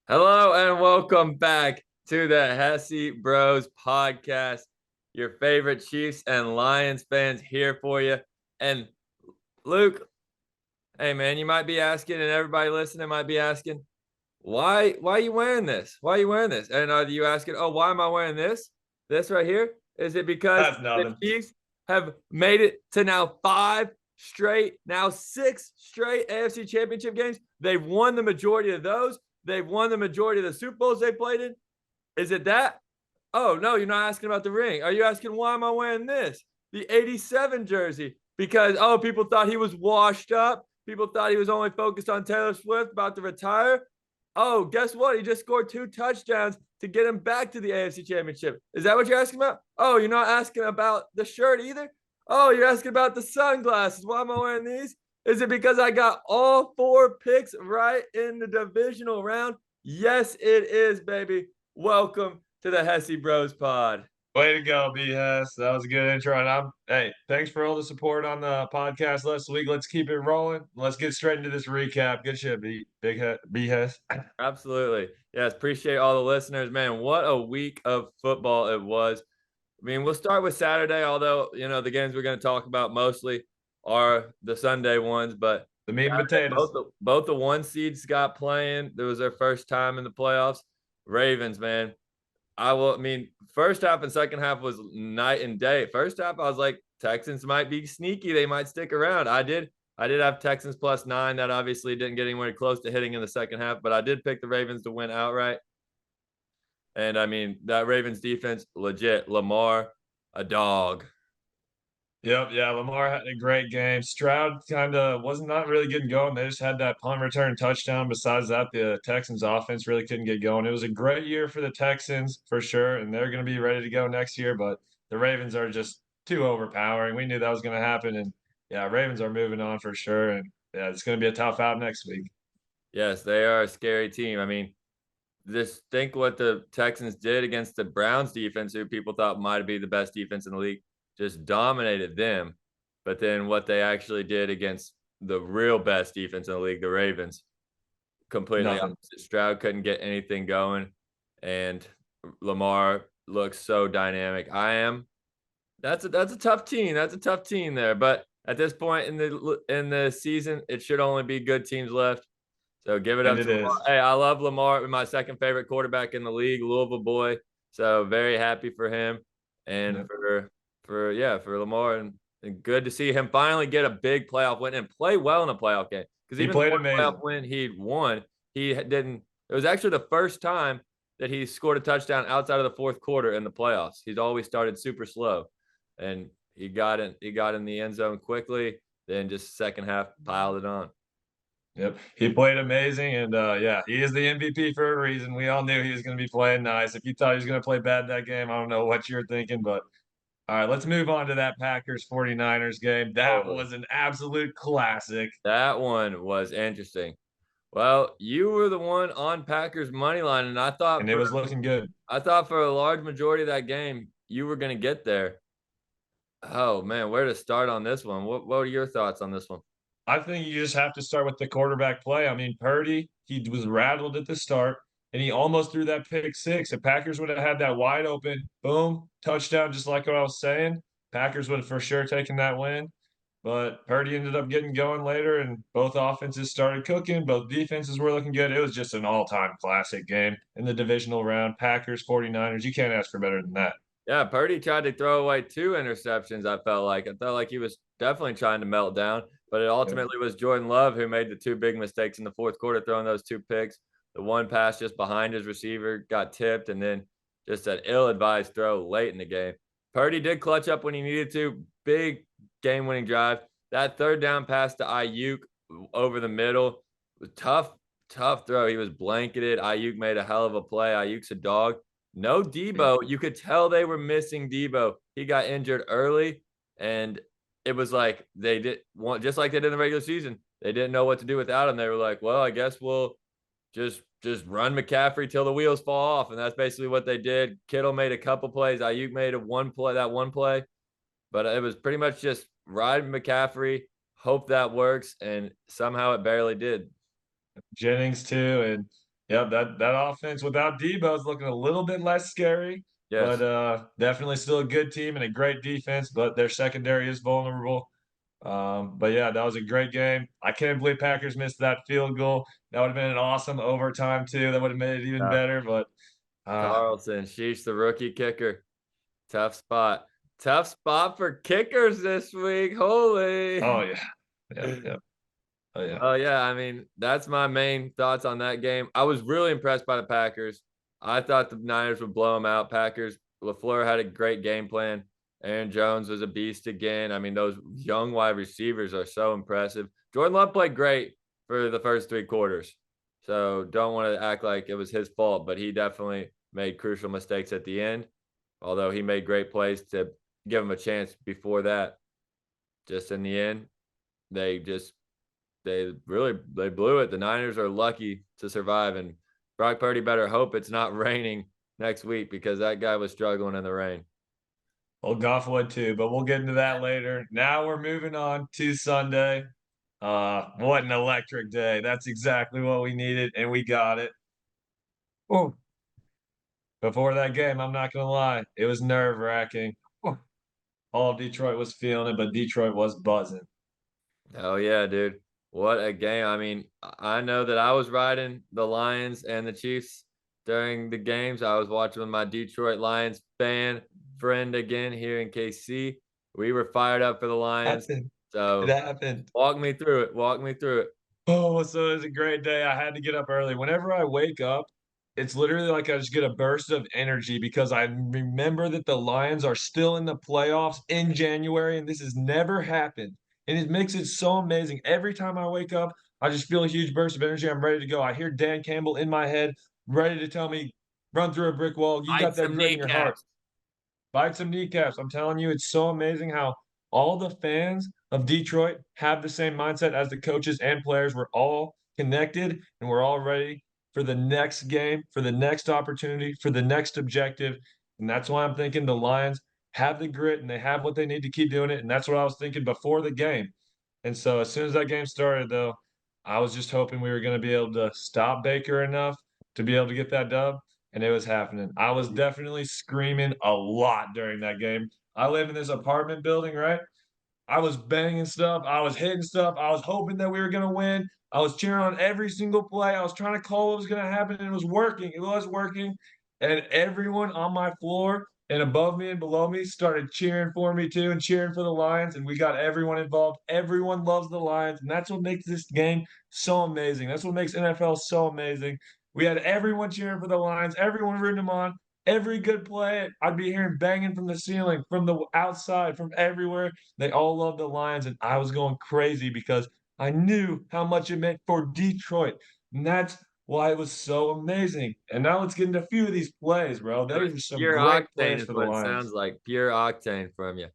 Hello and welcome back to the Hesse Bros podcast. Your favorite Chiefs and Lions fans here for you. And Luke, hey man, you might be asking, and everybody listening might be asking, why are you wearing this? Why are you wearing this? And are you asking, oh, why am I wearing this? This right here? Is it because That's the nothing. Chiefs have made it to now six straight AFC Championship games? They've won the majority of those. They've won the majority of the Super Bowls they played in. Is it that? Oh, no, you're not asking about the ring. Are you asking why am I wearing this? The 87 jersey. Because, oh, people thought he was washed up. People thought he was only focused on Taylor Swift, about to retire. Oh, guess what? He just scored 2 touchdowns to get him back to the AFC Championship. Is that what you're asking about? Oh, you're not asking about the shirt either? Oh, you're asking about the sunglasses. Why am I wearing these? Is it because I got all 4 picks right in the divisional round? Yes, it is, baby. Welcome to the Hesse Bros Pod. Way to go, BS. That was a good intro. And hey, thanks for all the support on the podcast last week. Let's keep it rolling. Let's get straight into this recap. Good shit, BS. Absolutely. Yes, appreciate all the listeners. Man, what a week of football it was. I mean, we'll start with Saturday, although, the games we're going to talk about mostly are the Sunday ones. But The meat and Saturday, potatoes. both the 1 seeds got playing. It was their first time in the playoffs. Ravens, man. I mean, first half and second half was night and day. First half, I was like, Texans might be sneaky. They might stick around. I did have Texans +9. That obviously didn't get anywhere close to hitting in the second half, but I did pick the Ravens to win outright. And I mean, that Ravens defense, legit. Lamar, a dog. Yep, yeah. Lamar had a great game. Stroud kind of wasn't not really getting going. They just had that punt return touchdown. Besides that, the Texans offense really couldn't get going. It was a great year for the Texans for sure, and they're going to be ready to go next year. But the Ravens are just too overpowering. We knew that was going to happen, and yeah, Ravens are moving on for sure. And yeah, it's going to be a tough out next week. Yes, they are a scary team. I mean, just think what the Texans did against the Browns defense, who people thought might be the best defense in the league, just dominated them. But then what they actually did against the real best defense in the league, the Ravens, completely Nothing. opposite. Stroud couldn't get anything going, and Lamar looks so dynamic. That's a tough team. That's a tough team there. But at this point in the season, it should only be good teams left. So give it And up it to Lamar. is. Hey, I love Lamar, my second favorite quarterback in the league, Louisville boy. So very happy for him and Yep. for Lamar and good to see him finally get a big playoff win and play well in a playoff game. Because He even the played one amazing. playoff win he won, he didn't. It was actually the first time that he scored a touchdown outside of the fourth quarter in the playoffs. He's always started super slow, and he got in. He got in the end zone quickly. Then just second half piled it on. Yep. He played amazing. And yeah, he is the MVP for a reason. We all knew he was going to be playing nice. If you thought he was going to play bad that game, I don't know what you're thinking. But all right, let's move on to that Packers 49ers game. That Totally. was an absolute classic. That one was interesting. Well, you were the one on Packers money line, and And it was looking good. I thought for a large majority of that game you were going to get there. Oh man, where to start on this one? What are your thoughts on this one? I think you just have to start with the quarterback play. I mean, Purdy, he was rattled at the start and he almost threw that pick six. If Packers would have had that wide open, boom, touchdown, just like what I was saying, Packers would have for sure taken that win. But Purdy ended up getting going later, and both offenses started cooking. Both defenses were looking good. It was just an all time classic game in the divisional round. Packers, 49ers. You can't ask for better than that. Yeah, Purdy tried to throw away 2 interceptions. I felt like he was definitely trying to melt down, but it Yeah. ultimately was Jordan Love who made the 2 big mistakes in the fourth quarter, throwing those 2 picks. The one pass just behind his receiver got tipped, and then just an ill-advised throw late in the game. Purdy did clutch up when he needed to. Big game-winning drive. That third down pass to Ayuk over the middle was tough, tough throw. He was blanketed. Ayuk made a hell of a play. Ayuk's a dog. No Debo. You could tell they were missing Debo. He got injured early, and it was like they did want just like they did in the regular season. They didn't know what to do without him. They were like, well, I guess we'll just run McCaffrey till the wheels fall off, and that's basically what they did. Kittle made a couple plays. Ayuk made that one play, but it was pretty much just ride McCaffrey, hope that works, and somehow it barely did. Jennings too, and Yeah, that offense without Debo is looking a little bit less scary, but Yes. definitely still a good team and a great defense. But their secondary is vulnerable. But yeah, that was a great game. I can't believe Packers missed that field goal. That would have been an awesome overtime too. That would have made it even Yeah. better. But Carlson, sheesh, the rookie kicker. Tough spot. Tough spot for kickers this week. oh Holy. yeah, yeah, yeah, oh yeah. Oh yeah, I mean, that's my main thoughts on that game. I was really impressed by the Packers. I thought the Niners would blow them out. Packers, LaFleur had a great game plan. Aaron Jones was a beast again. I mean, those young wide receivers are so impressive. Jordan Love played great for the first 3 quarters. So don't want to act like it was his fault, but he definitely made crucial mistakes at the end. Although he made great plays to give him a chance before that. Just in the end, they just they blew it. The Niners are lucky to survive, and Brock Purdy better hope it's not raining next week because that guy was struggling in the rain. Well, Goff would too, but we'll get into that later. Now we're moving on to Sunday. What an electric day. That's exactly what we needed, and we got it. Oh, before that game, I'm not gonna lie, it was nerve-wracking. All of Detroit was feeling it, but Detroit was buzzing. Oh yeah, dude. What a game. I mean, I know that I was riding the Lions and the Chiefs during the games. I was watching with my Detroit Lions fan friend again here in KC. We were fired up for the Lions. Happened. It So happened. walk me through it. Walk me through it. Oh, so it was a great day. I had to get up early. Whenever I wake up, it's literally like I just get a burst of energy because I remember that the Lions are still in the playoffs in January, and this has never happened. And it makes it so amazing. Every time I wake up, I just feel a huge burst of energy. I'm ready to go. I hear Dan Campbell in my head, ready to tell me, run through a brick wall. You got Bite that some grit in your heart. kneecaps. Bite some kneecaps. I'm telling you, it's so amazing how all the fans of Detroit have the same mindset as the coaches and players. We're all connected and we're all ready for the next game, for the next opportunity, for the next objective. And that's why I'm thinking the Lions have the grit and they have what they need to keep doing it. And that's what I was thinking before the game. And so as soon as that game started, though, I was just hoping we were going to be able to stop Baker enough to be able to get that dub, and it was happening. I was definitely screaming a lot during that game. I live in this apartment building, right? I was banging stuff. I was hitting stuff. I was hoping that we were going to win. I was cheering on every single play. I was trying to call what was going to happen, and it was working. It was working. And everyone on my floor and above me and below me started cheering for me too and cheering for the Lions. And we got everyone involved. Everyone loves the Lions. And that's what makes this game so amazing. That's what makes NFL so amazing. We had everyone cheering for the Lions, everyone rooting them on. Every good play, I'd be hearing banging from the ceiling, from the outside, from everywhere. They all loved the Lions, and I was going crazy because I knew how much it meant for Detroit. And that's why it was so amazing. And now let's get into a few of these plays, bro. It They was were some pure great octane, plays is for the what it sounds Lions. like. Pure octane from you.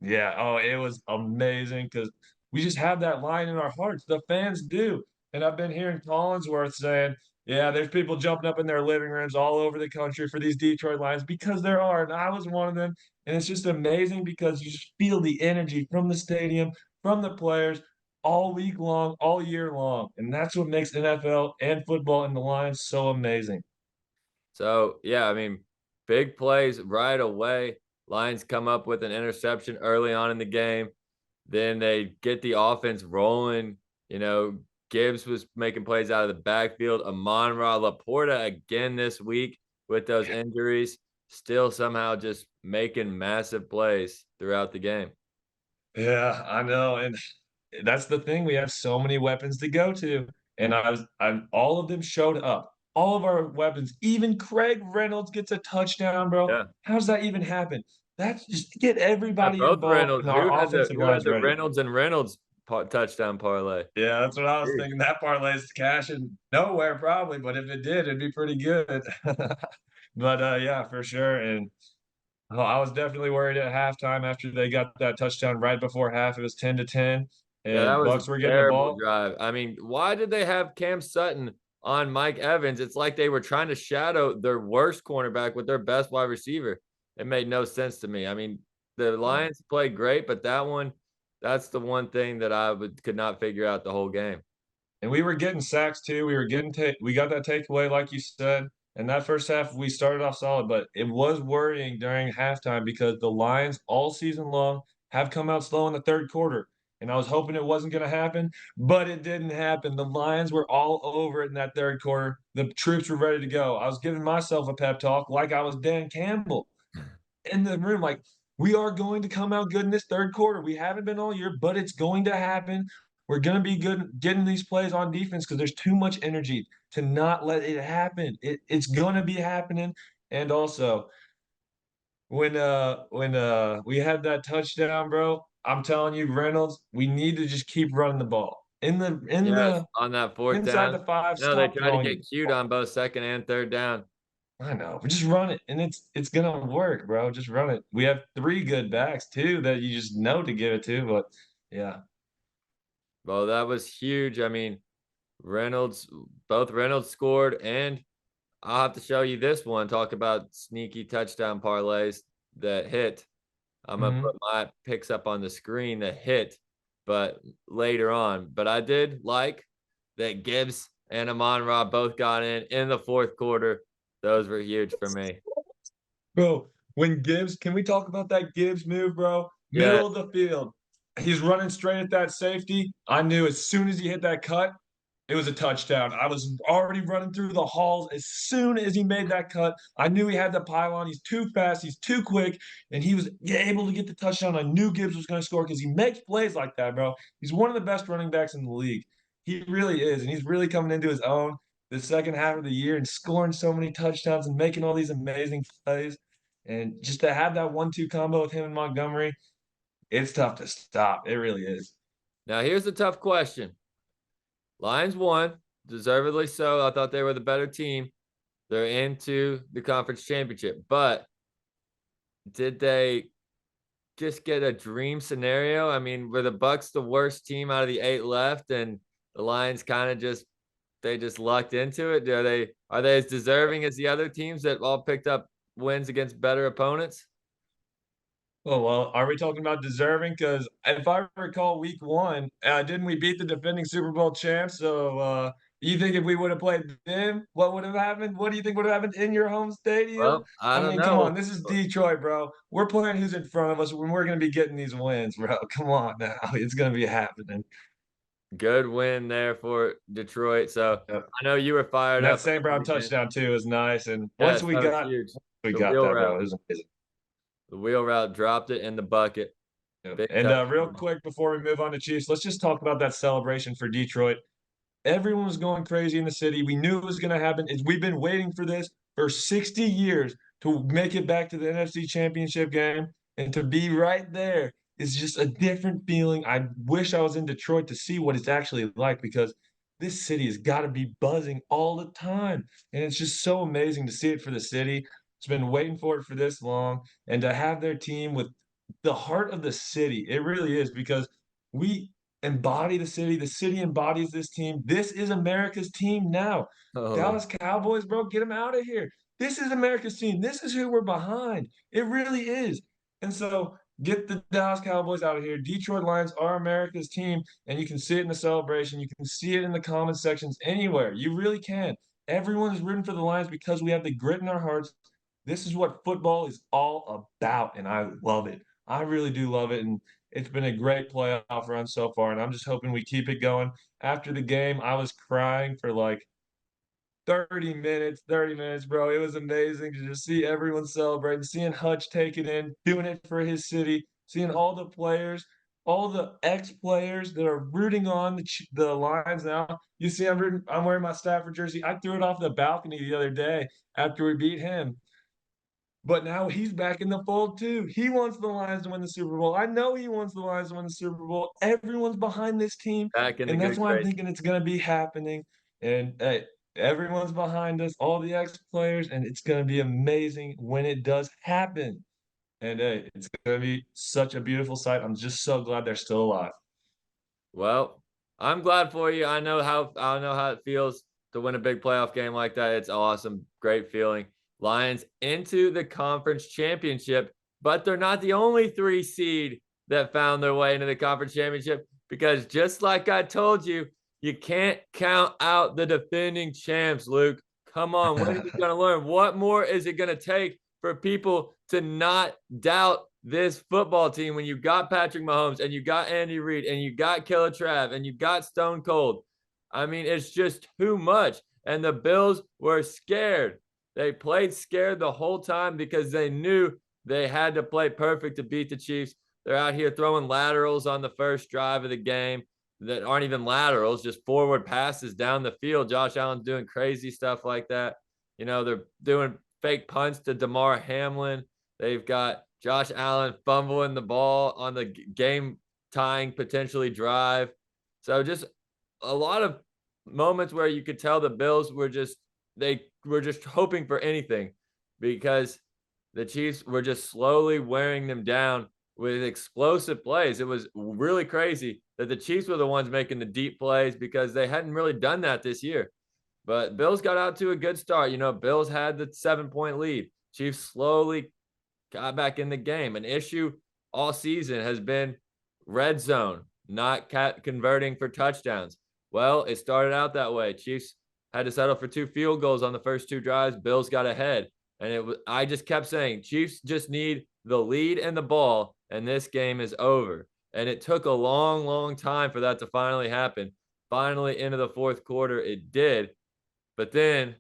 Yeah, oh, it was amazing because we just have that line in our hearts. The fans do. And I've been hearing Collinsworth saying, yeah, there's people jumping up in their living rooms all over the country for these Detroit Lions because there are. And I was one of them. And it's just amazing because you just feel the energy from the stadium, from the players all week long, all year long. And that's what makes NFL and football and the Lions so amazing. So yeah, I mean, big plays right away. Lions come up with an interception early on in the game. Then they get the offense rolling. You know, Gibbs was making plays out of the backfield. Amon-Ra Laporta again this week with those injuries, still somehow just making massive plays throughout the game. Yeah, I know. And that's the thing. We have so many weapons to go to. And all of them showed up. All of our weapons, even Craig Reynolds gets a touchdown, bro. Yeah. How does that even happen? That's just to get Yeah, everybody both involved Reynolds. and our offensive Who had lines the ready. Reynolds and Reynolds touchdown parlay? Yeah, that's what I was Jeez. thinking. That parlay's cashing nowhere probably, but if it did, it'd be pretty good. But yeah, for sure. And oh, I was definitely worried at halftime after they got that touchdown right before half. It was 10-10, Yeah, that and was a Bucks were getting the terrible ball. drive. I mean, why did they have Cam Sutton on Mike Evans? It's like they were trying to shadow their worst cornerback with their best wide receiver. It made no sense to me. I mean, the Lions played great, but that's the one thing that could not figure out the whole game. And we were getting sacks too. We were getting we got that takeaway, like you said. And that first half, we started off solid, but it was worrying during halftime because the Lions all season long have come out slow in the third quarter. And I was hoping it wasn't going to happen, but it didn't happen. The Lions were all over it in that third quarter. The troops were ready to go. I was giving myself a pep talk like I was Dan Campbell in the room, like, we are going to come out good in this third quarter. We haven't been all year, but it's going to happen. We're going to be good getting these plays on defense because there's too much energy to not let it happen. It's going to be happening. And also, when we had that touchdown, bro, I'm telling you, Reynolds, we need to just keep running the ball in Yes, the on that fourth inside down. the five. No, they Stop tried to throwing get cute on both second and third down. I know, but just run it, and it's gonna work, bro. Just run it. We have 3 good backs too that you just know to give it to, but yeah. Well, that was huge. I mean, both Reynolds scored, and I'll have to show you this one. Talk about sneaky touchdown parlays that hit. I'm gonna Mhm. put my picks up on the screen that hit, but later on. But I did like that Gibbs and Amon-Ra both got in the fourth quarter. Those were huge for me. Bro, when Gibbs can we talk about that Gibbs move, bro? Yeah. Middle of the field. He's running straight at that safety. I knew as soon as he hit that cut, it was a touchdown. I was already running through the halls as soon as he made that cut. I knew he had the pylon. He's too fast. He's too quick, and he was able to get the touchdown. I knew Gibbs was going to score because he makes plays like that, bro. He's one of the best running backs in the league. He really is, and he's really coming into his own the second half of the year and scoring so many touchdowns and making all these amazing plays. And just to have that 1-2 combo with him and Montgomery, it's tough to stop. It really is. Now here's a tough question. Lions won, deservedly so. I thought they were the better team. They're into the conference championship, but did they just get a dream scenario? I mean, were the Bucks the worst team out of the 8 left, and the Lions kind of just lucked into it? Are they as deserving as the other teams that all picked up wins against better opponents? Oh, well, are we talking about deserving? Because if I recall week one, didn't we beat the defending Super Bowl champs? So you think if we would have played them, what would have happened? What do you think would have happened in your home stadium? Well, I I don't mean, come know. on, this is Detroit, bro. We're playing who's in front of us when we're going to be getting these wins, bro. Come on now. It's going to be happening. Good win there for Detroit. So Yep. I know you were fired And that up St. at Brown the end. touchdown, too, is nice. And Yes, that was huge. we The got wheel that, bro, route. it was amazing. The wheel route dropped it in the bucket. Yep. Big And real touchdown. quick before we move on to Chiefs, let's just talk about that celebration for Detroit. Everyone was going crazy in the city. We knew it was going to happen. We've been waiting for this for 60 years to make it back to the NFC Championship game and to be right there is just a different feeling. I wish I was in Detroit to see what it's actually like because this city has got to be buzzing all the time. And it's just so amazing to see it for the city. It's been waiting for it for this long and to have their team with the heart of the city. It really is because we embody the city. The city embodies this team. This is America's team now. Oh, Dallas Cowboys, bro, get them out of here. This is America's team. This is who we're behind. It really is. And so get the Dallas Cowboys out of here. Detroit Lions are America's team, and you can see it in the celebration. You can see it in the comment sections anywhere. You really can. Everyone is rooting for the Lions because we have the grit in our hearts. This is what football is all about, and I love it. I really do love it. And it's been a great playoff run so far, and I'm just hoping we keep it going. After the game, I was crying for like 30 minutes, bro. It was amazing to just see everyone celebrating, seeing Hutch take it in, doing it for his city, seeing all the players, all the ex-players that are rooting on the Lions now. You see, I'm wearing my Stafford jersey. I threw it off the balcony the other day after we beat him. But now he's back in the fold too. He wants the Lions to win the Super Bowl. I know he wants the Lions to win the Super Bowl. Everyone's behind this team, back in the and that's good why I'm grace. thinking it's going to be happening. And hey, everyone's behind us, all the ex players, and it's going to be amazing when it does happen. And hey, it's going to be such a beautiful sight. I'm just so glad they're still alive. Well, I'm glad for you. I know how it feels to win a big playoff game like that. It's awesome. Great feeling. Lions into the conference championship, but they're not the only 3 seed that found their way into the conference championship because just like I told you, You can't count out the defending champs, Luke. Come on, when are you going to learn? What more is it going to take for people to not doubt this football team when you got Patrick Mahomes and you got Andy Reid and you got Killer Trav and you got Stone Cold? I mean, it's just too much. And the Bills were scared. They played scared the whole time because they knew they had to play perfect to beat the Chiefs. They're out here throwing laterals on the first drive of the game that aren't even laterals, just forward passes down the field. Josh Allen's doing crazy stuff like that. You know, they're doing fake punts to Damar Hamlin. They've got Josh Allen fumbling the ball on the game tying potentially drive. So just a lot of moments where you could tell the Bills were just hoping for anything because the Chiefs were just slowly wearing them down with explosive plays. It was really crazy that the Chiefs were the ones making the deep plays because they hadn't really done that this year. But Bills got out to a good start. You know, Bills had the 7-point lead. Chiefs slowly got back in the game. An issue all season has been red zone, not converting for touchdowns. Well, it started out that way. Chiefs had to settle for 2 field goals on the first 2 drives. Bills got ahead. And I just kept saying, Chiefs just need the lead and the ball, and this game is over. And it took a long, long time for that to finally happen. Finally, into the fourth quarter, it did. But then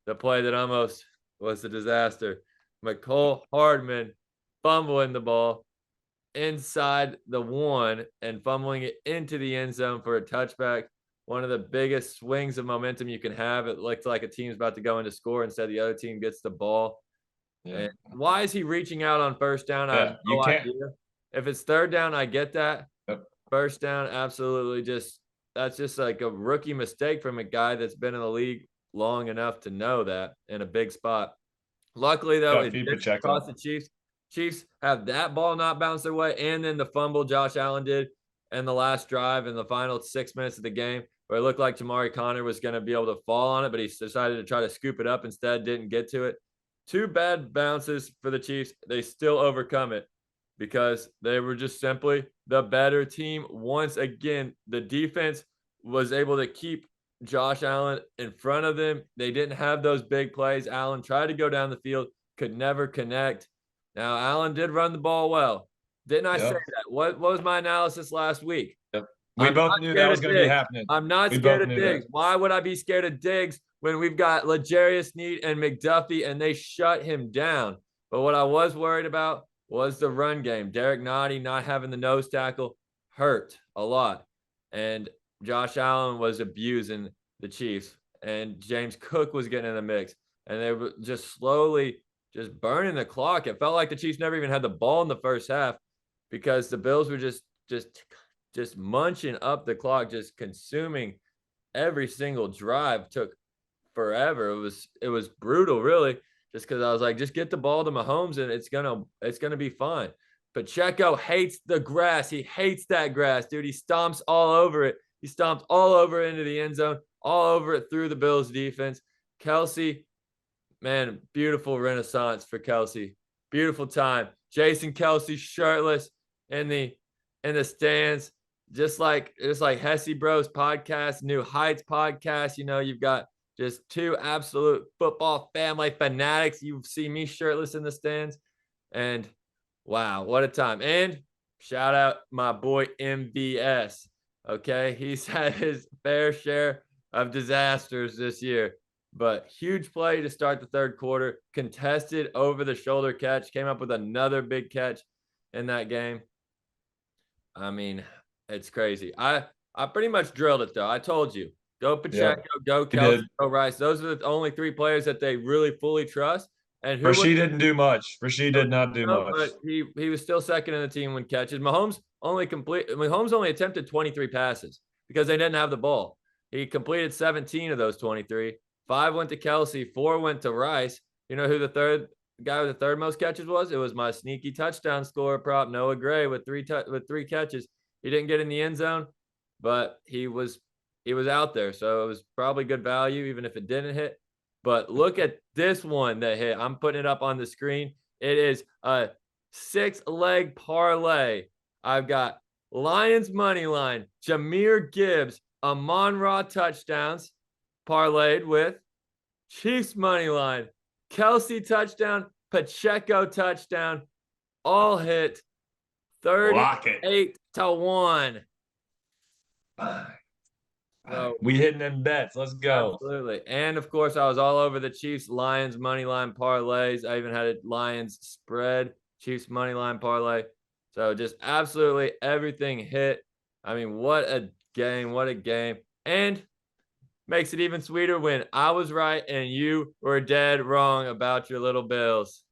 the play that almost was a disaster. McCole Hardman fumbling the ball inside the 1 and fumbling it into the end zone for a touchback. One of the biggest swings of momentum you can have. It looks like a team's about to go in to score. Instead, the other team gets the ball. Yeah. And why is he reaching out on first down? I have no idea. If it's third down, I get that. Yep. First down, absolutely that's just like a rookie mistake from a guy that's been in the league long enough to know that in a big spot. Luckily, though, it didn't cost the Chiefs. Chiefs have that ball not bounce their way, and then the fumble Josh Allen did in the last drive in the final 6 minutes of the game, where it looked like Tamari Connor was going to be able to fall on it, but he decided to try to scoop it up instead, didn't get to it. 2 bad bounces for the Chiefs. They still overcome it because they were just simply the better team. Once again, the defense was able to keep Josh Allen in front of them. They didn't have those big plays. Allen tried to go down the field, could never connect. Now, Allen did run the ball well. Didn't I say that? What was my analysis last week? Yep. We both knew that was going to be happening. I'm not scared of Diggs. Why would I be scared of Diggs when we've got L'Jarius Sneed and McDuffie and they shut him down? But what I was worried about was the run game. Derek Nottie not having the nose tackle hurt a lot. And Josh Allen was abusing the Chiefs. And James Cook was getting in the mix. And they were just slowly just burning the clock. It felt like the Chiefs never even had the ball in the first half because the Bills were just munching up the clock, just consuming every single drive. Took forever. It was brutal, really, just because I was like, just get the ball to Mahomes and it's gonna be fine. Pacheco hates the grass. He hates that grass, dude. He stomps all over it. He stomped all over into the end zone, all over it through the Bills defense. Kelsey, man, beautiful renaissance for Kelsey. Beautiful time. Jason Kelsey shirtless in the stands, just like Hesse Bros podcast, New Heights podcast. You know, you've got just 2 absolute football family fanatics. You see me shirtless in the stands, and wow, what a time. And shout out my boy MVS. Okay, he's had his fair share of disasters this year, but huge play to start the third quarter. Contested over the shoulder catch, came up with another big catch in that game. I mean, it's crazy. I pretty much drilled it though. I told you, go Pacheco, go Kelsey, go Rice. Those are the only 3 players that they really fully trust. And Rasheed didn't do much. Rasheed did not do much. But he was still second in the team when catches. Mahomes only attempted 23 passes because they didn't have the ball. He completed 17 of those 23. 5 went to Kelsey, 4 went to Rice. You know who the third guy with the third most catches was? It was my sneaky touchdown scorer prop, Noah Gray, with 3 catches. He didn't get in the end zone, but he was out there, so it was probably good value, even if it didn't hit. But look at this one that hit. I'm putting it up on the screen. It is a 6-leg parlay. I've got Lions money line, Jahmyr Gibbs Amon-Ra touchdowns parlayed with Chiefs money line, Kelsey touchdown, Pacheco touchdown, all hit Lock it. 38-1. So We hitting them bets. Let's go. absolutely. And of course, I was all over the Chiefs Lions money line parlays. I even had a Lions spread, Chiefs money line parlay. So just absolutely everything hit. I mean, what a game. What a game. And makes it even sweeter when I was right and you were dead wrong about your little Bills.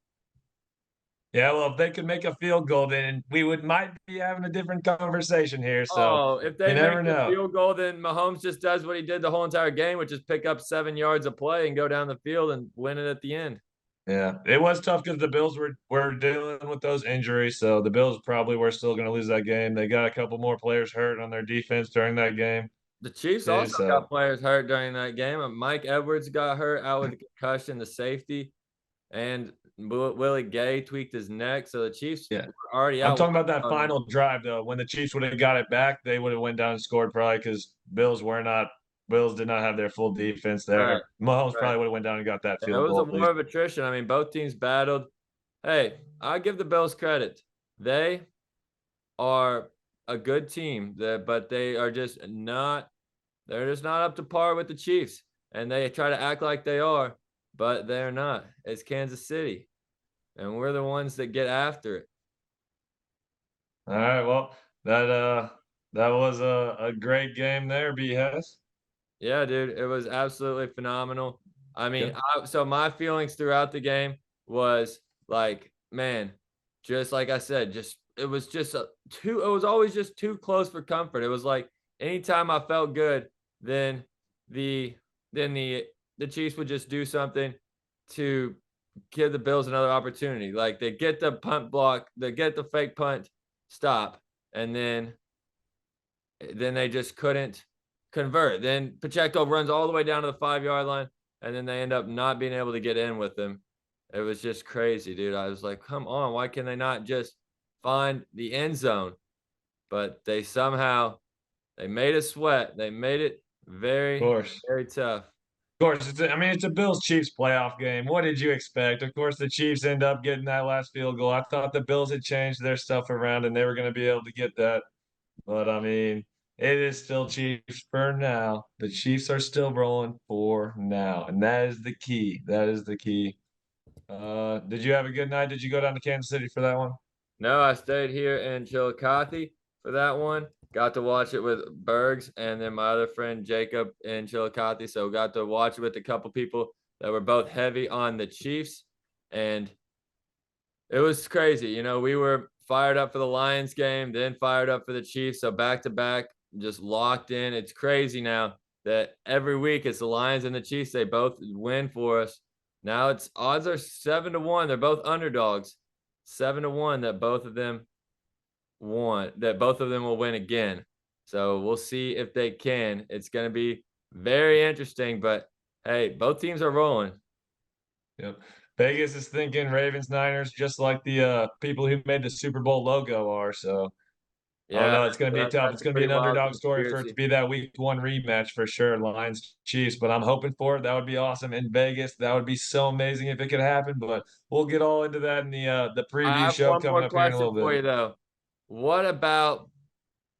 Yeah, well, if they could make a field goal, then we might be having a different conversation here. So Oh, if you they make never the know. field goal, then Mahomes just does what he did the whole entire game, which is pick up 7 yards of play and go down the field and win it at the end. Yeah, it was tough because the Bills were dealing with those injuries, so the Bills probably were still going to lose that game. They got a couple more players hurt on their defense during that game. The Chiefs Yeah, also so got players hurt during that game. Mike Edwards got hurt out with a concussion, the safety, and Willie Gay tweaked his neck. So the Chiefs yeah, were already I'm out. talking about that final drive though. When the Chiefs would have got it back, they would have went down and scored probably because Bills did not have their full defense Right, there. Mahomes right. probably would have went down and got that Yeah, it field was a goal at war least. of attrition. I mean, both teams battled. Hey, I give the Bills credit. They are a good team, but they are just not. They're just not up to par with the Chiefs, and they try to act like they are, but they're not. It's Kansas City, and we're the ones that get after it. All right, well that was a great game there, B Hess. Yeah, dude, it was absolutely phenomenal. I mean, Yep. so my feelings throughout the game was like, man, just like I said, just it was just it was always just too close for comfort. It was like anytime I felt good, then the the Chiefs would just do something to give the Bills another opportunity. Like they get the punt block, they get the fake punt stop, and then they just couldn't convert. Then Pacheco runs all the way down to the 5 yard line, and then they end up not being able to get in with him. It was just crazy, dude. I was like, come on, why can they not just find the end zone? But they made it sweat. They made it Of very, course. very tough. Of course, it's a Bills Chiefs playoff game. What did you expect? Of course, the Chiefs end up getting that last field goal. I thought the Bills had changed their stuff around and they were going to be able to get that. But I mean, it is still Chiefs for now. The Chiefs are still rolling for now, and that is the key. That is the key. Did you have a good night? Did you go down to Kansas City for that one? No, I stayed here in Chillicothe for that one. Got to watch it with Bergs and then my other friend Jacob in Chillicothe. So got to watch it with a couple people that were both heavy on the Chiefs. And it was crazy. You know, we were fired up for the Lions game, then fired up for the Chiefs. So back to back, just locked in. It's crazy now that every week it's the Lions and the Chiefs. They both win for us. Now it's odds are 7-1. They're both underdogs. 7-1 that both of them will win again. So we'll see if they can. It's going to be very interesting, but hey, both teams are rolling. Yep. Vegas is thinking Ravens Niners just like the people who made the Super Bowl logo are. So oh Yeah, no, it's going to be tough. that's It's a going to be pretty an wild underdog story for it to conspiracy. be that week one rematch for sure, Lions Chiefs. But I'm hoping for it. That would be awesome in Vegas. That would be so amazing if it could happen. But we'll get all into that in the I preview have show one coming more up here in a question little for bit. you though. What about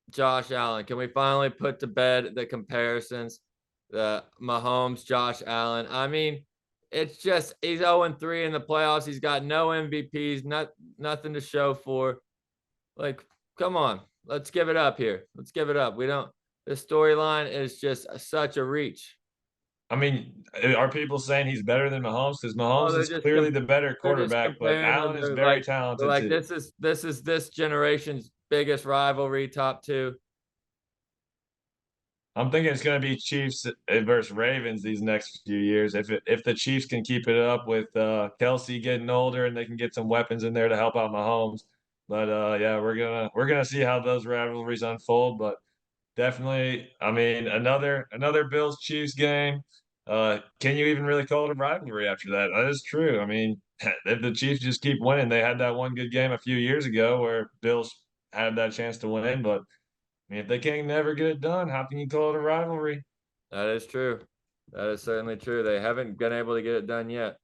Josh Allen? Can we finally put to bed the comparisons? The Mahomes, Josh Allen. I mean, it's just he's 0-3 in the playoffs. He's got no MVPs, nothing to show for. Like, come on, let's give it up here. Let's give it up. We don't. The storyline is just such a reach. I mean, are people saying he's better than Mahomes? Because Oh, Mahomes is clearly the better they're just quarterback, but comparing them. Allen is very They're talented like too. this is this generation's biggest rivalry, top two. I'm thinking it's going to be Chiefs versus Ravens these next few years. If the Chiefs can keep it up with Kelsey getting older and they can get some weapons in there to help out Mahomes. But yeah, we're gonna see how those rivalries unfold. But definitely, I mean, another Bills Chiefs game. Can you even really call it a rivalry after that? That is true. I mean, if the Chiefs just keep winning, they had that one good game a few years ago where Bills had that chance to win, but mean, if they can't never get it done, how can you call it a rivalry? That is true. That is certainly true. They haven't been able to get it done yet.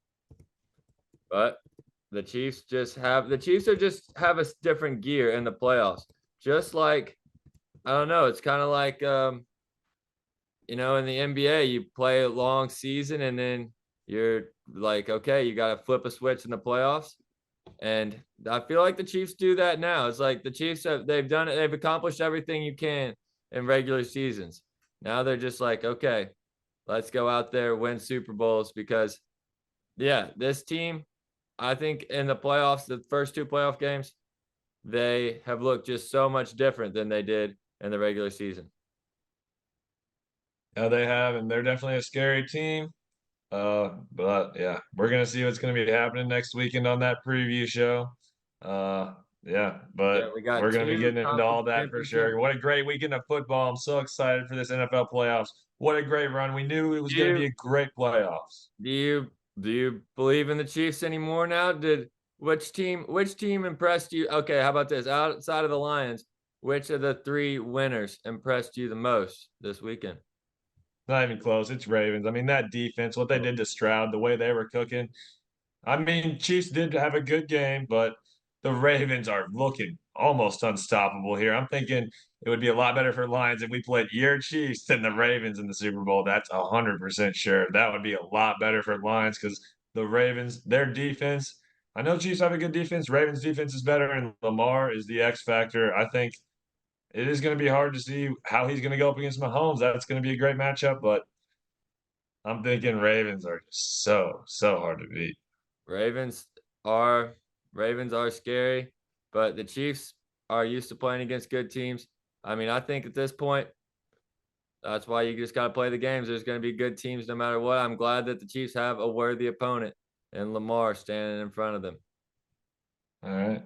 But the Chiefs are just have a different gear in the playoffs. Just like, I don't know, it's kind of like in the NBA, you play a long season and then you're like, okay, you got to flip a switch in the playoffs. And I feel like the Chiefs do that now. It's like the Chiefs they've done it, they've accomplished everything you can in regular seasons. Now they're just like, okay, let's go out there, win Super Bowls because yeah, this team, I think in the playoffs, the first two playoff games, they have looked just so much different than they did in the regular season. Yeah, they have, and they're definitely a scary team. But yeah, we're gonna see what's gonna be happening next weekend on that preview show. Yeah, Yeah, but we got we're gonna be two getting into conference all that for championship. sure. What a great weekend of football! I'm so excited for this NFL playoffs. What a great run! We knew it was Do gonna you be a great playoffs. do you do you believe in the Chiefs anymore now? Did which team impressed you? Okay, how about this? Outside of the Lions, which of the three winners impressed you the most this weekend? Not even close. It's Ravens. I mean, that defense, what they did to Stroud, the way they were cooking. I mean, Chiefs did have a good game, but the Ravens are looking almost unstoppable here. I'm thinking it would be a lot better for Lions if we played your Chiefs than the Ravens in the Super Bowl. That's 100% sure. That would be a lot better for Lions because the Ravens, their defense, I know Chiefs have a good defense. Ravens defense is better, and Lamar is the X factor. I think it is going to be hard to see how he's going to go up against Mahomes. That's going to be a great matchup, but I'm thinking Ravens are just so hard to beat. Ravens are Ravens are scary, but the Chiefs are used to playing against good teams. I mean, I think at this point, that's why you just got to play the games. There's going to be good teams no matter what. I'm glad that the Chiefs have a worthy opponent and Lamar standing in front of them. All right.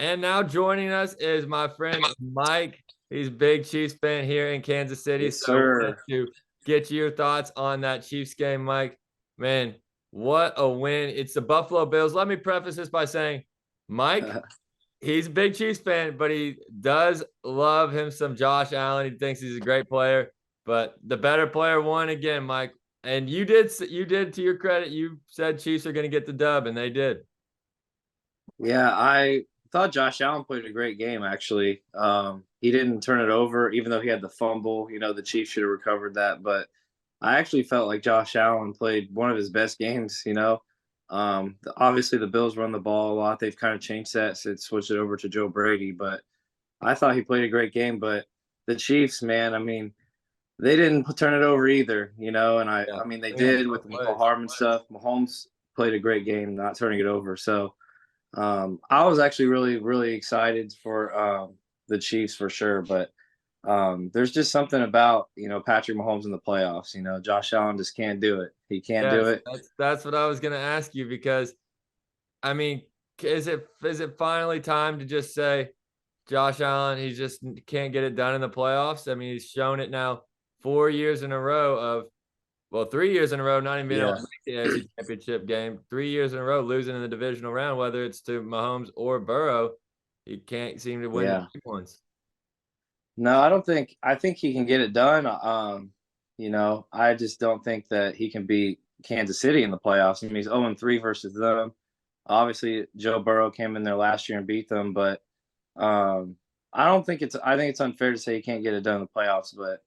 And now joining us is my friend Mike. He's a big Chiefs fan here in Kansas City. Yes, So I wanted sir. to get your thoughts on that Chiefs game, Mike. Man, what a win. It's the Buffalo Bills. Let me preface this by saying, Mike, he's a big Chiefs fan, but he does love him some Josh Allen. He thinks he's a great player, but the better player won again, Mike. And you did to your credit, you said Chiefs are going to get the dub, and they did. Yeah, I thought Josh Allen played a great game, actually. He didn't turn it over, even though he had the fumble. The Chiefs should have recovered that. But I actually felt like Josh Allen played one of his best games. Obviously, the Bills run the ball a lot. They've kind of changed that since switched it over to Joe Brady. But I thought he played a great game. But the Chiefs, man, I mean, they didn't turn it over either, and I, Yeah, I mean, they they had did with both the Michael ways. Harmon stuff. Mahomes played a great game, not turning it over. So I was actually really, really excited for the Chiefs for sure. But there's just something about Patrick Mahomes in the playoffs. Josh Allen just can't do it. He can't do Yes, it. that's what I was gonna ask you because I mean, is it finally time to just say Josh Allen, he just can't get it done in the playoffs? I mean, he's shown it now 4 years in a row of 3 years in a row, not even being able Yeah, to make the AFC championship game. 3 years in a row losing in the divisional round, whether it's to Mahomes or Burrow. He can't seem to win the yeah. big ones. No, I don't think. I think he can get it done. I just don't think that he can beat Kansas City in the playoffs. I mean, he's 0-3 versus them. Obviously, Joe Burrow came in there last year and beat them, but I don't think it's. I think it's unfair to say he can't get it done in the playoffs. But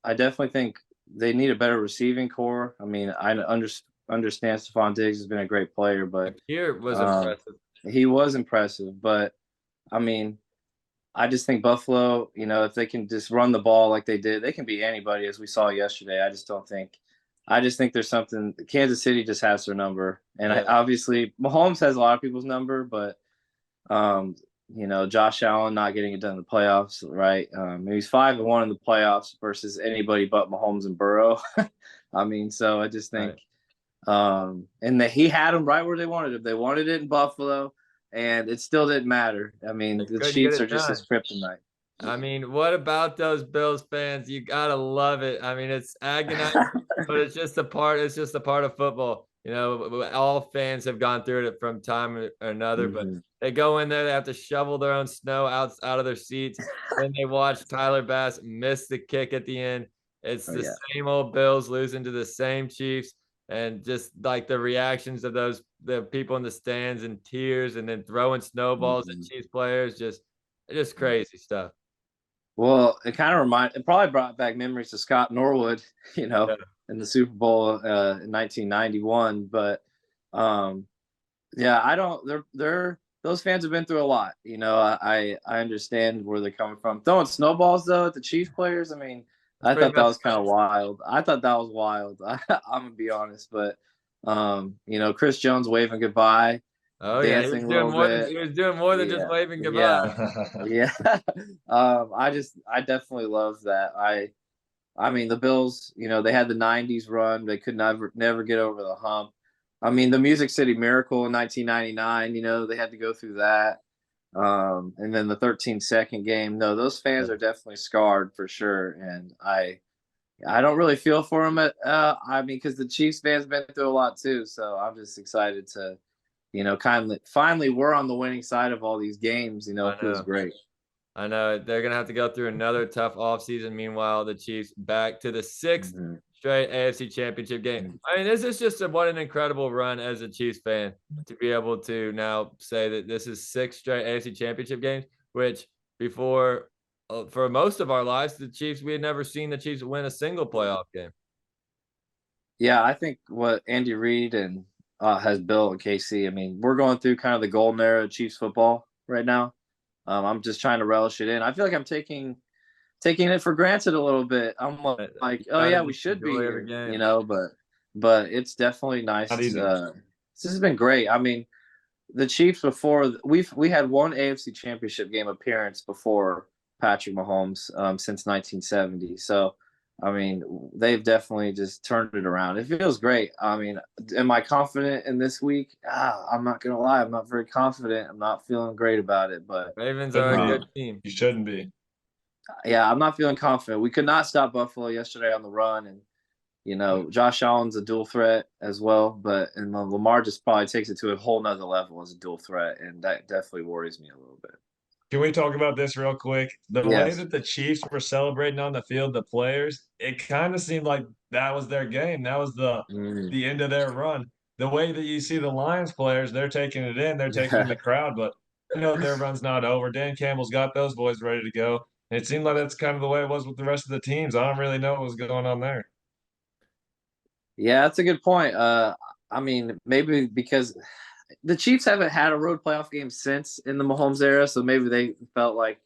I definitely think they need a better receiving core. I mean, I understand Stephon Diggs has been a great player, but Here was um, impressive. he was impressive. But I mean, I just think Buffalo, if they can just run the ball like they did, they can beat anybody, as we saw yesterday. I just don't think. I just think there's something. Kansas City just has their number, and Yeah, obviously Mahomes has a lot of people's number, but um, Josh Allen not getting it done in the playoffs, right? He's 5-1 in the playoffs versus anybody but Mahomes and Burrow. I mean, so I just think, right. and that he had them right where they wanted it. They wanted it in Buffalo, and it still didn't matter. I mean, They the couldn't get Chiefs are it just done. as kryptonite. I mean, what about those Bills fans? You gotta love it. I mean, it's agonizing, but it's just a part. It's just a part of football. You know, all fans have gone through it from time or another, but they go in there, they have to shovel their own snow out of their seats. Then they watch Tyler Bass miss the kick at the end. It's Oh, the yeah. same old Bills losing to the same Chiefs, and just like the reactions of the people in the stands and tears, and then throwing snowballs at Chiefs players, just crazy stuff. Well, it probably brought back memories of Scott Norwood, you know, Yeah. in the Super Bowl in 1991. But um, yeah, I don't. They're those fans have been through a lot. You know, I understand where they're coming from. Throwing snowballs though at the Chiefs players. I mean, That's I pretty thought that messed was kind of wild. I thought that was wild. I'm gonna be honest, but you know, Chris Jones waving goodbye, Oh yeah, dancing a little bit. he was doing more than just Yeah, waving yeah, goodbye. yeah. I definitely love that. I mean, the Bills, you know, they had the '90s run. They could never get over the hump. I mean, the Music City Miracle in 1999. You know, they had to go through that. And then the 13-second game. No, those fans are definitely scarred for sure. And I don't really feel for them. I mean, because the Chiefs fans been through a lot too. So I'm just excited to, you know, finally we're on the winning side of all these games. You know, I it feels know. great. I know they're gonna have to go through another tough offseason. Meanwhile, the Chiefs back to the sixth Mhm. straight AFC Championship game. I mean, this is just what an incredible run as a Chiefs fan to be able to now say that this is six straight AFC Championship games. Which before, for most of our lives, the Chiefs we had never seen the Chiefs win a single playoff game. Yeah, I think what Andy Reid and has built at KC. I mean, we're going through kind of the golden era of Chiefs football right now. I'm just trying to relish it in. I feel like I'm taking it for granted a little bit. I'm You like, oh gotta yeah, we just should be enjoy every here, you game. know. But it's definitely nice. Not easy. This has been great. I mean, the Chiefs before we had one AFC Championship game appearance before Patrick Mahomes since 1970. So I mean, they've definitely just turned it around. It feels great. I mean, am I confident in this week? I'm not gonna lie, I'm not very confident. I'm not feeling great about it, but Ravens are Shouldn't a be. good team. You shouldn't be. yeah, I'm not feeling confident. We could not stop Buffalo yesterday on the run, and you know, Josh Allen's a dual threat as well, but and Lamar just probably takes it to a whole nother level as a dual threat, and that definitely worries me a little bit. Can we talk about this real quick? The way Yes. that the Chiefs were celebrating on the field, the players, it kind of seemed like that was their game. That was Mm. the end of their run. The way that you see the Lions players, they're taking it in, they're taking in Yeah. the crowd, but you know their run's not over. Dan Campbell's got those boys ready to go. And it seemed like that's kind of the way it was with the rest of the teams. I don't really know what was going on there. Yeah, that's a good point. I mean, maybe because the Chiefs haven't had a road playoff game since in the Mahomes era, so maybe they felt like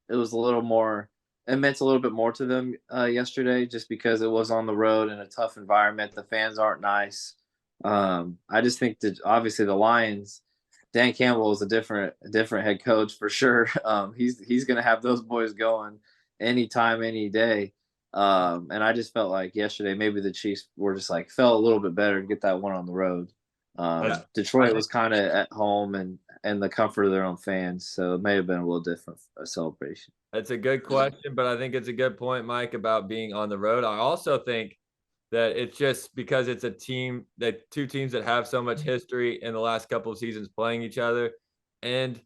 it was a little more. It meant a little bit more to them yesterday, just because it was on the road in a tough environment. The fans aren't nice. I just think that obviously the Lions, Dan Campbell is a different head coach for sure. He's going to have those boys going anytime, any day. And I just felt like yesterday maybe the Chiefs were just like felt a little bit better to get that one on the road. That's Detroit was kind of at home and the comfort of their own fans, so it may have been a little different a celebration. That's a good question, but I think it's a good point, Mike, about being on the road. I also think that it's just because it's a team that two teams that have so much history in the last couple of seasons playing each other. And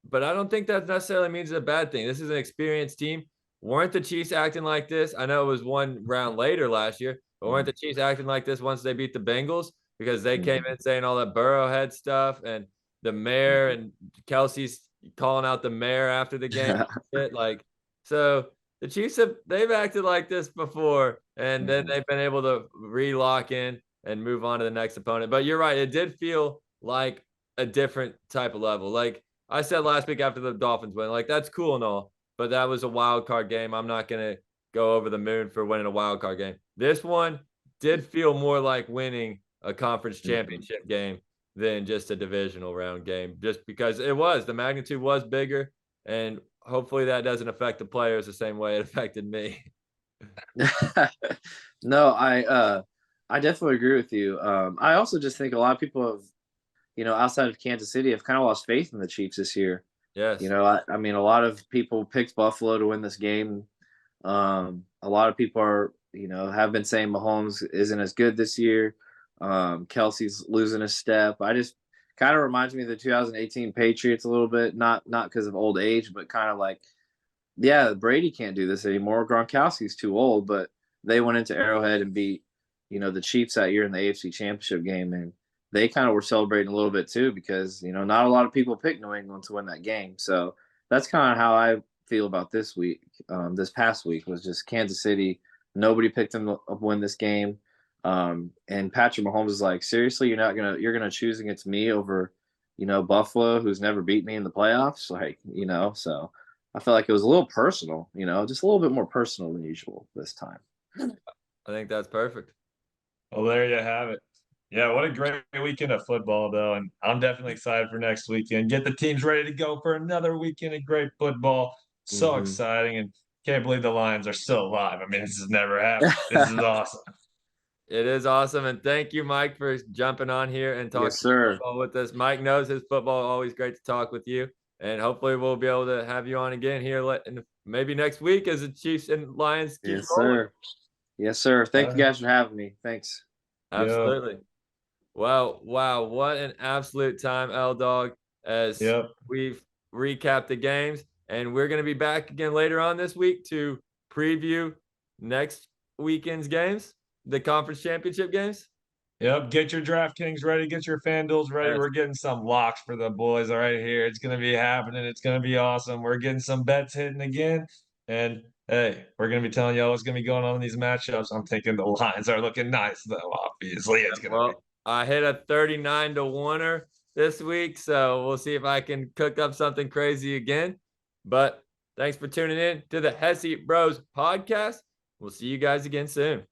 but I don't think that necessarily means it's a bad thing. This is an experienced team. Weren't the Chiefs acting like this? I know it was one round later last year, but weren't the Chiefs acting like this once they beat the Bengals? Because they came in saying all that Burrowhead stuff and the mayor and Kelsey's calling out the mayor after the game. Shit, like, so the Chiefs they've acted like this before, and then they've been able to re-lock in and move on to the next opponent. But you're right, it did feel like a different type of level. Like I said last week after the Dolphins win, like that's cool and all, but that was a wild card game. I'm not gonna go over the moon for winning a wild card game. This one did feel more like winning a conference championship game than just a divisional round game, just because the magnitude was bigger, and hopefully that doesn't affect the players the same way it affected me. No, I definitely agree with you. I also just think a lot of people have, you know, outside of Kansas City, have kind of lost faith in the Chiefs this year. You Yes. know, I mean, a lot of people picked Buffalo to win this game. A lot of people are, you know, have been saying Mahomes isn't as good this year. Kelsey's losing a step. I just kind of reminds me of the 2018 Patriots a little bit, not because of old age, but kind of like, yeah, Brady can't do this anymore. Gronkowski's too old, but they went into Arrowhead and beat, the Chiefs that year in the AFC Championship game, and they kind of were celebrating a little bit too because not a lot of people picked New England to win that game. So that's kind of how I feel about this week. This past week was just Kansas City. Nobody picked them to win this game. And Patrick Mahomes is like, seriously, you're gonna choose against me over, Buffalo, who's never beat me in the playoffs. Like, so I felt like it was a little personal, just a little bit more personal than usual this time. I think that's perfect. Well, there you have it. Yeah, what a great weekend of football, though. And I'm definitely excited for next weekend. Get the teams ready to go for another weekend of great football. So exciting. And can't believe the Lions are still alive. I mean, this has never happened. This is awesome. It is awesome. And thank you, Mike, for jumping on here and talking football with us. Mike knows his football. Always great to talk with you. And hopefully we'll be able to have you on again here maybe next week as the Chiefs and Lions keep rolling. Sir. Yes, sir. Thank you guys for having me. Thanks. Absolutely. Wow. What an absolute time, L-Dog, as we've recapped the games. And we're going to be back again later on this week to preview next weekend's games, the conference championship games. Yep. Get your DraftKings ready. Get your FanDuels ready. Yes. We're getting some locks for the boys right here. It's going to be happening. It's going to be awesome. We're getting some bets hitting again. And hey, we're going to be telling y'all what's going to be going on in these matchups. I'm thinking the Lions are looking nice, though, obviously. It's going to be. I hit a 39-1 this week, so we'll see if I can cook up something crazy again. But thanks for tuning in to the Hesse Bros podcast. We'll see you guys again soon.